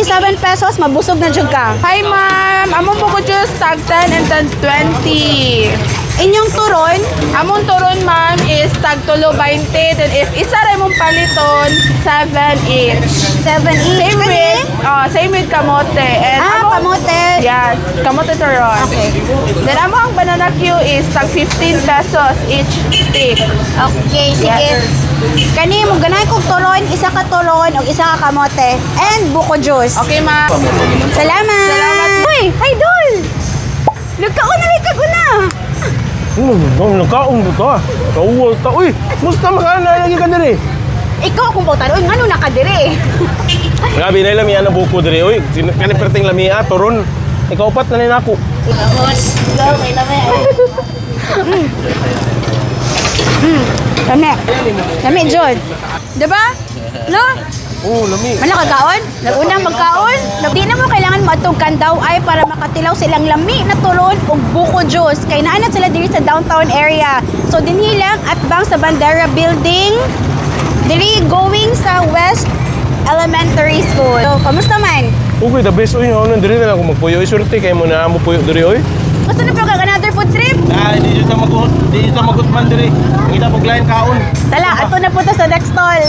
27 pesos, mabusog na jud ka. Hi ma'am, among Buko juice tag 10 and then 20. Inyong turon, Among turon ma'am is tag tulo 20. Then if isa rin mong paliton, 7 each. 7 each. Same with kamote. And Kamote. Yes, kamote turon. Okay. Then among banana Q is tag 15 pesos each stick. Okay, sige. Yes. Kani mo ganay kog turon, isa ka turon ug isa ka kamote and buko juice. Okay ma'am. Salamat. Salamat. Uy, idol. Nagkaon na kag una. Nakaon ka. Kauwal ka. Uy, musta makana lagi ka diri? Ikaw kung bautan, uy, ngano nakadiri? Grabe na Lamian na buko diri. Uy, kani perting Lamia, turon. Ikaw upat na rin ako. Kami. Kami, Jod. Diba? No? Oh, Lami. Wala kagaon? Unang magkaon? Di na mo kailangan matog kandaw ay para makatilaw silang lami na turon o buko juice. Kay naanat sila diri sa downtown area. So dinhi lang at bang sa Bandera Building. Diri going sa West Elementary School. So, kamusta man? Okay, the best. Uy, ano, diri na ako magpuyo. Isurte kayo mo na mo puyo diri, oy. Gusto na pa ka another food trip? Di dito magutman diri. Kita pag lain kaon. Tala, ato na po to sa next stall.